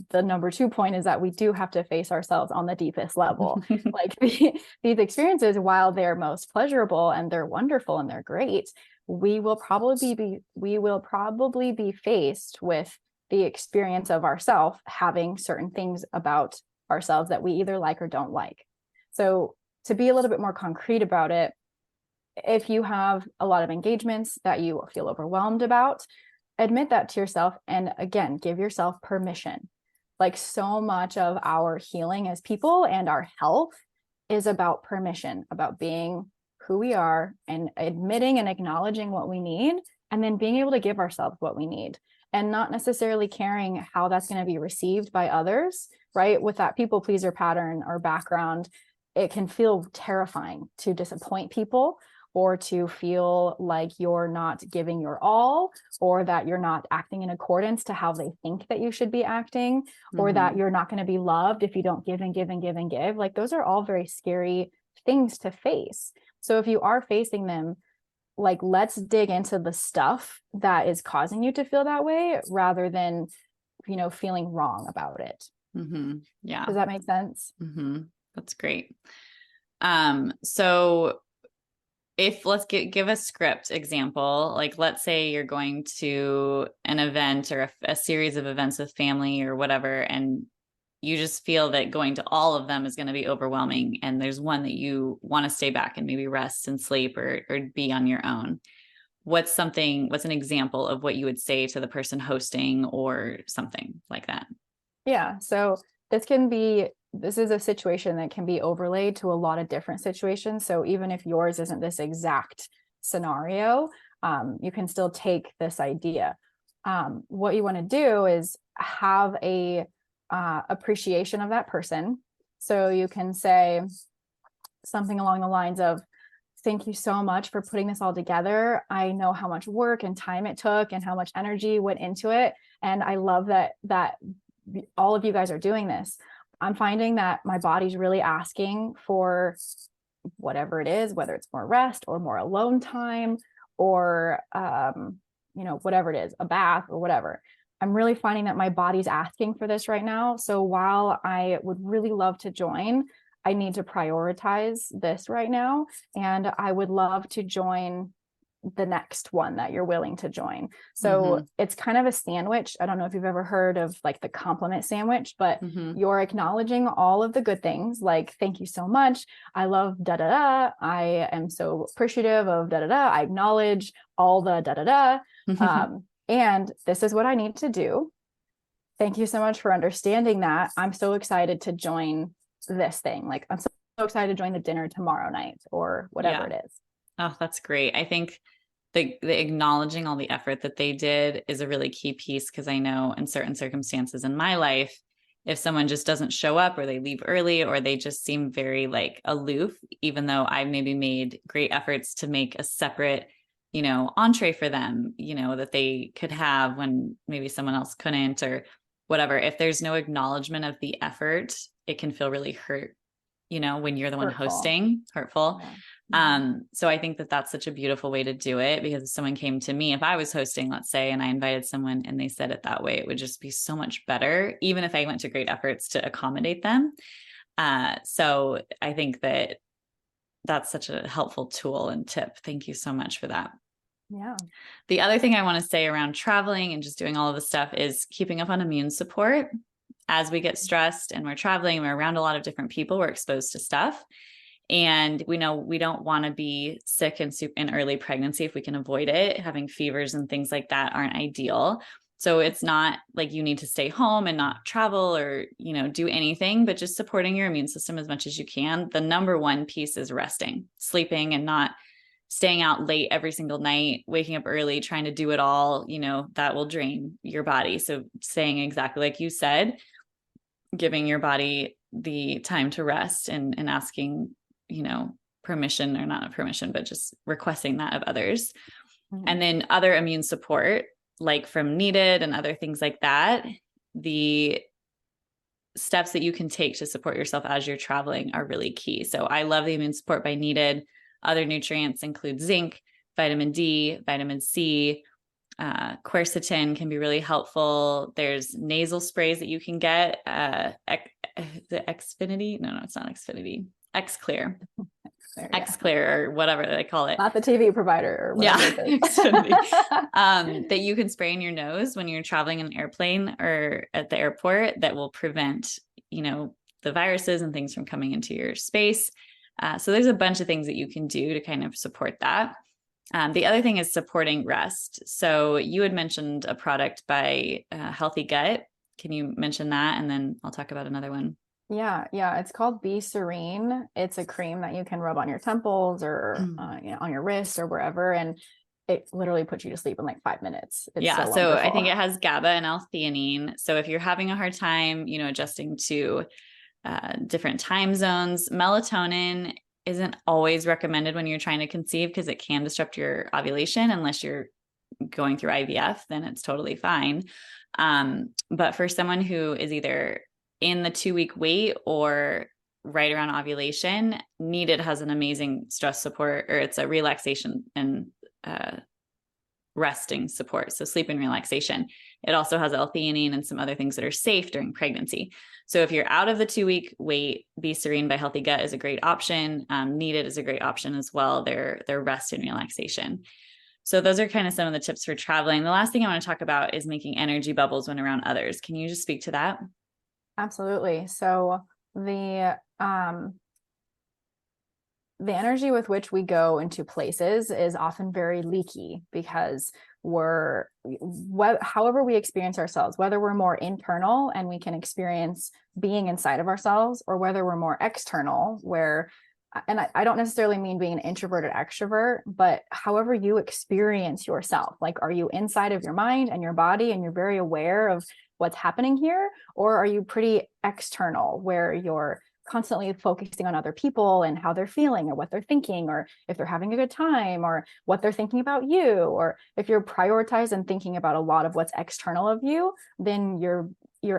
the number 2 point is that we do have to face ourselves on the deepest level. Like these experiences, while they're most pleasurable and they're wonderful and they're great, we will probably be faced with the experience of ourselves having certain things about ourselves that we either like or don't like. So to be a little bit more concrete about it, if you have a lot of engagements that you feel overwhelmed about, admit that to yourself. And again, give yourself permission. Like so much of our healing as people and our health is about permission, about being who we are and admitting and acknowledging what we need, and then being able to give ourselves what we need, and not necessarily caring how that's going to be received by others, right? With that people pleaser pattern or background, it can feel terrifying to disappoint people, or to feel like you're not giving your all, or that you're not acting in accordance to how they think that you should be acting, or that you're not going to be loved if you don't give and give and give and give. Like, those are all very scary things to face. So if you are facing them, like, let's dig into the stuff that is causing you to feel that way, rather than, feeling wrong about it. Yeah. Does that make sense? That's great. So if let's give a script example, like let's say you're going to an event or a series of events with family or whatever, and you just feel that going to all of them is going to be overwhelming. And there's one that you want to stay back and maybe rest and sleep or be on your own. What's an example of what you would say to the person hosting or something like that? Yeah. So this is a situation that can be overlaid to a lot of different situations. So even if yours isn't this exact scenario, you can still take this idea. What you want to do is have a appreciation of that person. So you can say something along the lines of, thank you so much for putting this all together. I know how much work and time it took and how much energy went into it. And I love that all of you guys are doing this. I'm finding that my body's really asking for whatever it is, whether it's more rest or more alone time, or, whatever it is, a bath or whatever. I'm really finding that my body's asking for this right now. So while I would really love to join, I need to prioritize this right now. And I would love to join the next one that you're willing to join. So it's kind of a sandwich. I don't know if you've ever heard of like the compliment sandwich, but you're acknowledging all of the good things, like, thank you so much. I love da da da. I am so appreciative of da da da. I acknowledge all the da da da. And this is what I need to do. Thank you so much for understanding that. I'm so excited to join this thing. Like, I'm so excited to join the dinner tomorrow night or whatever it is. Oh, that's great. I think the acknowledging all the effort that they did is a really key piece, because I know in certain circumstances in my life, if someone just doesn't show up, or they leave early, or they just seem very like aloof, even though I maybe made great efforts to make a separate, entree for them, that they could have when maybe someone else couldn't or whatever. If there's no acknowledgement of the effort, it can feel really hurt, when you're the one hosting, hurtful. So I think that that's such a beautiful way to do it, because if someone came to me, if I was hosting, let's say, and I invited someone and they said it that way, it would just be so much better, even if I went to great efforts to accommodate them. So I think that that's such a helpful tool and tip. Thank you so much for that. Yeah. The other thing I want to say around traveling and just doing all of this stuff is keeping up on immune support. As we get stressed and we're traveling, we're around a lot of different people, we're exposed to stuff. And we know we don't want to be sick in early pregnancy if we can avoid it. Having fevers and things like that aren't ideal. So it's not like you need to stay home and not travel or, do anything, but just supporting your immune system as much as you can. The number one piece is resting, sleeping, and not staying out late every single night, waking up early, trying to do it all, that will drain your body. So saying exactly like you said, giving your body the time to rest and asking, permission, or not permission, but just requesting that of others. And then other immune support, like from Needed and other things like that, the steps that you can take to support yourself as you're traveling are really key. So I love the immune support by Needed. Other nutrients include zinc, vitamin D, vitamin C. Quercetin can be really helpful. There's nasal sprays that you can get. The Xfinity? No, it's not Xfinity. Xclear. Xclear, or whatever they call it. Not the TV provider or whatever it is. That you can spray in your nose when you're traveling in an airplane or at the airport, that will prevent, the viruses and things from coming into your space. So there's a bunch of things that you can do to kind of support that. The other thing is supporting rest. So you had mentioned a product by Healthy Gut. Can you mention that? And then I'll talk about another one. Yeah. It's called Be Serene. It's a cream that you can rub on your temples or on your wrists or wherever. And it literally puts you to sleep in like 5 minutes. It's Yeah. so So I wonderful. think it has GABA and L-theanine. So if you're having a hard time, adjusting to different time zones, melatonin isn't always recommended when you're trying to conceive because it can disrupt your ovulation unless you're going through IVF, then it's totally fine. But for someone who is either in the 2-week wait or right around ovulation, Needed has an amazing stress support, or it's a relaxation and resting support. So sleep and relaxation. It also has L-theanine and some other things that are safe during pregnancy. So if you're out of the 2-week wait, Be Serene by Healthy Gut is a great option. Needed is a great option as well. Their rest and relaxation. So those are kind of some of the tips for traveling. The last thing I want to talk about is making energy bubbles when around others. Can you just speak to that? Absolutely. So the energy with which we go into places is often very leaky because however we experience ourselves, whether we're more internal and we can experience being inside of ourselves, or whether we're more external, and I don't necessarily mean being an introverted extrovert, but however you experience yourself, like, are you inside of your mind and your body and you're very aware of what's happening here? Or are you pretty external where you're constantly focusing on other people and how they're feeling or what they're thinking, or if they're having a good time or what they're thinking about you? Or if you're prioritized and thinking about a lot of what's external of you, then your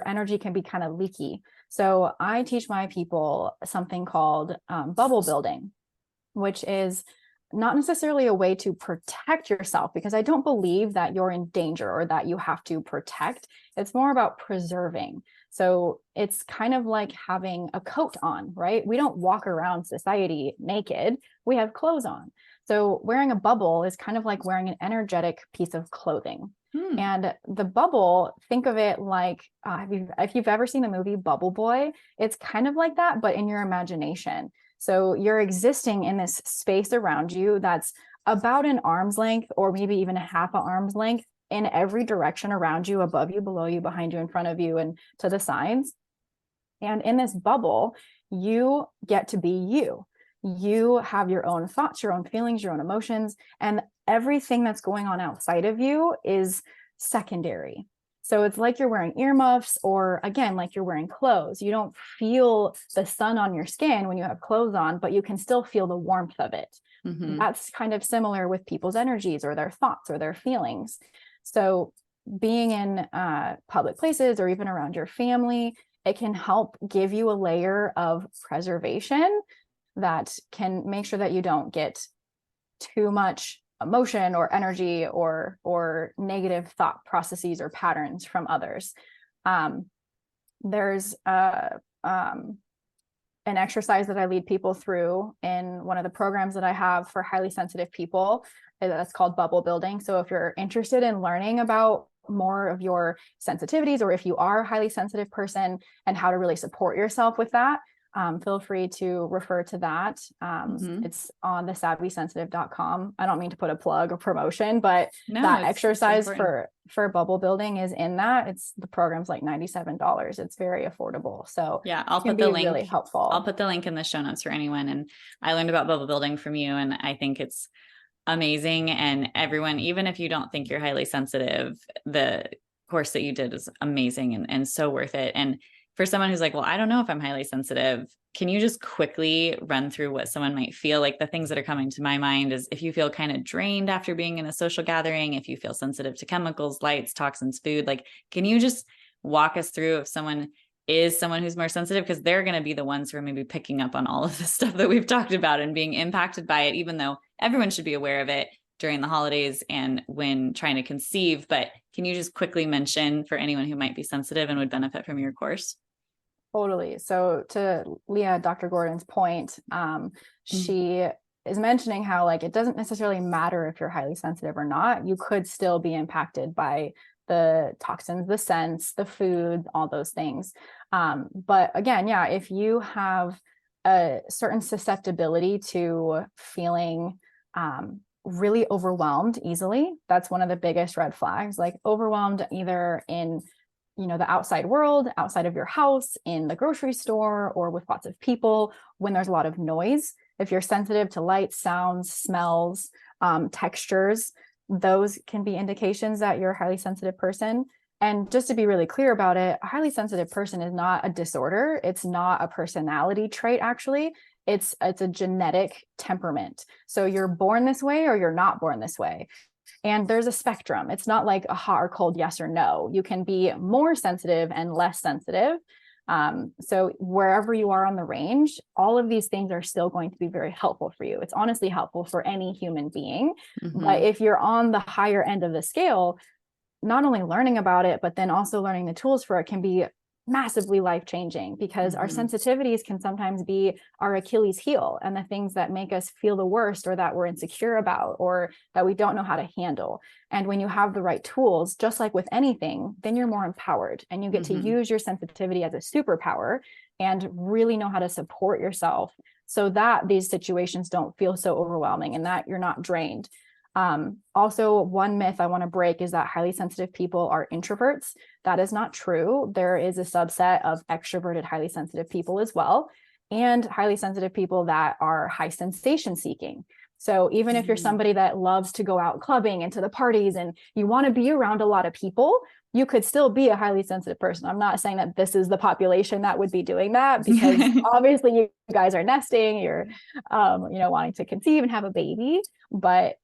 energy can be kind of leaky. So I teach my people something called bubble building, which is not necessarily a way to protect yourself, because I don't believe that you're in danger or that you have to protect. It's more about preserving. So it's kind of like having a coat on, right? We don't walk around society naked. We have clothes on. So wearing a bubble is kind of like wearing an energetic piece of clothing. And the bubble, think of it like, if you've ever seen the movie Bubble Boy, it's kind of like that, but in your imagination. So you're existing in this space around you that's about an arm's length, or maybe even a half an arm's length, in every direction around you, above you, below you, behind you, in front of you, and to the sides. And in this bubble, you get to be you. You have your own thoughts, your own feelings, your own emotions, and everything that's going on outside of you is secondary. So it's like you're wearing earmuffs, or again, like you're wearing clothes. You don't feel the sun on your skin when you have clothes on, but you can still feel the warmth of it. Mm-hmm. That's kind of similar with people's energies or their thoughts or their feelings. So being in public places or even around your family, it can help give you a layer of preservation that can make sure that you don't get too much emotion or energy or negative thought processes or patterns from others. There's an exercise that I lead people through in one of the programs that I have for highly sensitive people that's called bubble building. So if you're interested in learning about more of your sensitivities, or if you are a highly sensitive person and how to really support yourself with that, feel free to refer to that. It's on the savvysensitive.com. I don't mean to put a plug or promotion, but that exercise for bubble building is in that. The program's like $97. It's very affordable. So yeah, I'll put the link. Really helpful. I'll put the link in the show notes for anyone. And I learned about bubble building from you, and I think it's amazing. And everyone, even if you don't think you're highly sensitive, the course that you did is amazing and so worth it. And for someone who's like, well, I don't know if I'm highly sensitive, can you just quickly run through what someone might feel? Like, the things that are coming to my mind is if you feel kind of drained after being in a social gathering, if you feel sensitive to chemicals, lights, toxins, food, like, can you just walk us through if someone who's more sensitive, because they're going to be the ones who are maybe picking up on all of the stuff that we've talked about and being impacted by it, even though everyone should be aware of it during the holidays and when trying to conceive. But can you just quickly mention for anyone who might be sensitive and would benefit from your course? Totally. So to Leah, Dr. Gordon's point, she is mentioning how, like, it doesn't necessarily matter if you're highly sensitive or not. You could still be impacted by the toxins, the scents, the food, all those things. But again, yeah, if you have a certain susceptibility to feeling really overwhelmed easily, that's one of the biggest red flags. Like, overwhelmed either in the outside world, outside of your house, in the grocery store, or with lots of people, when there's a lot of noise. If you're sensitive to light, sounds, smells, textures, those can be indications that you're a highly sensitive person. And just to be really clear about it, a highly sensitive person is not a disorder. It's not a personality trait, actually. It's a genetic temperament. So you're born this way or you're not born this way. And there's a spectrum. It's not like a hot or cold, yes or no. You can be more sensitive and less sensitive. So wherever you are on the range, all of these things are still going to be very helpful for you. It's honestly helpful for any human being. But if you're on the higher end of the scale, not only learning about it, but then also learning the tools for it can be massively life-changing, because our sensitivities can sometimes be our Achilles heel and the things that make us feel the worst, or that we're insecure about, or that we don't know how to handle. And when you have the right tools, just like with anything, then you're more empowered and you get to use your sensitivity as a superpower and really know how to support yourself so that these situations don't feel so overwhelming and that you're not drained. Also, one myth I want to break is that highly sensitive people are introverts. That is not true. There is a subset of extroverted, highly sensitive people as well, and highly sensitive people that are high sensation seeking. So even if you're somebody that loves to go out clubbing and to the parties and you want to be around a lot of people, you could still be a highly sensitive person. I'm not saying that this is the population that would be doing that, because obviously you guys are nesting, you're, wanting to conceive and have a baby, but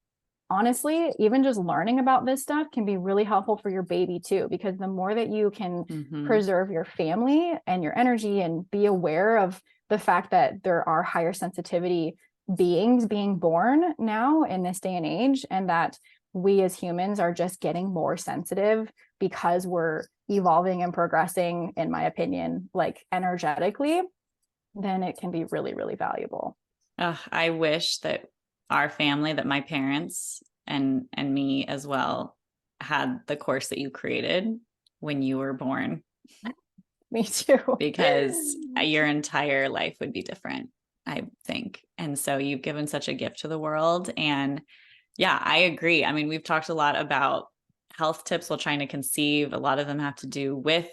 honestly, even just learning about this stuff can be really helpful for your baby too, because the more that you can preserve your family and your energy and be aware of the fact that there are higher sensitivity beings being born now in this day and age, and that we as humans are just getting more sensitive because we're evolving and progressing, in my opinion, like energetically, then it can be really, really valuable. I wish that our family, that my parents and me as well, had the course that you created when you were born. Me too. Because your entire life would be different, I think. And so you've given such a gift to the world. And yeah, I agree. I mean, we've talked a lot about health tips while trying to conceive. A lot of them have to do with,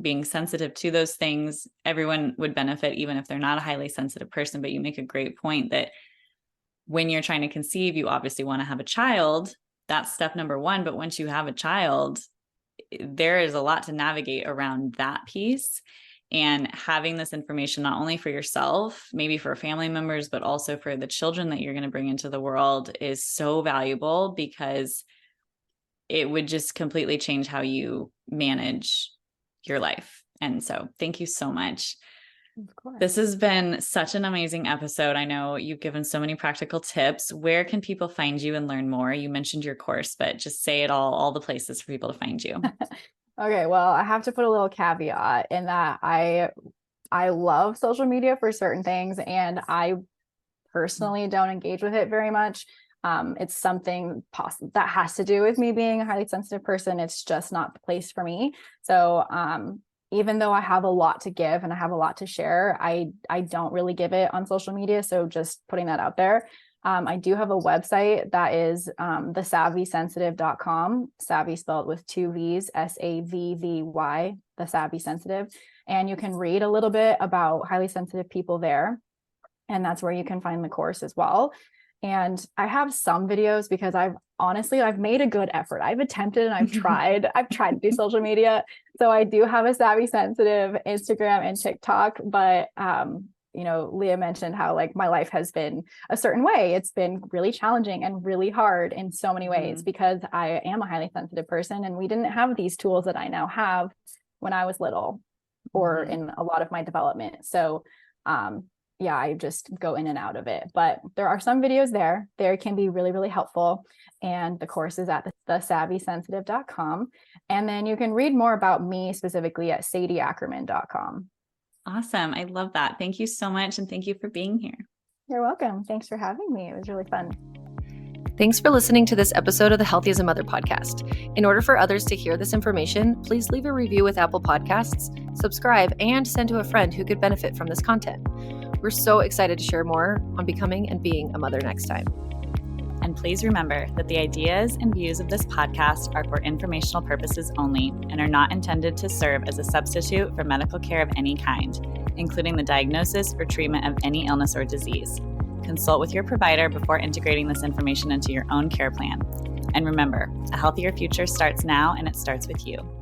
being sensitive to those things. Everyone would benefit, even if they're not a highly sensitive person. But you make a great point that when you're trying to conceive, you obviously want to have a child. That's step number one. But once you have a child, there is a lot to navigate around that piece. And having this information, not only for yourself, maybe for family members, but also for the children that you're going to bring into the world, is so valuable, because it would just completely change how you manage your life. And so thank you so much. Of course. This has been such an amazing episode. I know you've given so many practical tips. Where can people find you and learn more? You mentioned your course, but just say it all the places for people to find you. Okay, well, I have to put a little caveat in that I love social media for certain things, and I personally don't engage with it very much. It's something that has to do with me being a highly sensitive person. It's just not the place for me. So even though I have a lot to give and I have a lot to share, I don't really give it on social media. So just putting that out there. I do have a website that is thesavvysensitive.com, savvy spelled with 2 V's, SAVVY, The Savvy Sensitive. And you can read a little bit about highly sensitive people there. And that's where you can find the course as well. And I have some videos because I've made a good effort. I've attempted and I've tried to do social media. So I do have a Savvy Sensitive Instagram and TikTok, but Leah mentioned how like my life has been a certain way. It's been really challenging and really hard in so many ways because I am a highly sensitive person, and we didn't have these tools that I now have when I was little or in a lot of my development. So I just go in and out of it, but there are some videos there. They can be really, really helpful. And the course is at thesavvysensitive.com. And then you can read more about me specifically at sadieackerman.com. Awesome. I love that. Thank you so much. And thank you for being here. You're welcome. Thanks for having me. It was really fun. Thanks for listening to this episode of the Healthy as a Mother podcast. In order for others to hear this information, please leave a review with Apple Podcasts, subscribe, and send to a friend who could benefit from this content. We're so excited to share more on becoming and being a mother next time. And please remember that the ideas and views of this podcast are for informational purposes only and are not intended to serve as a substitute for medical care of any kind, including the diagnosis or treatment of any illness or disease. Consult with your provider before integrating this information into your own care plan. And remember, a healthier future starts now, and it starts with you.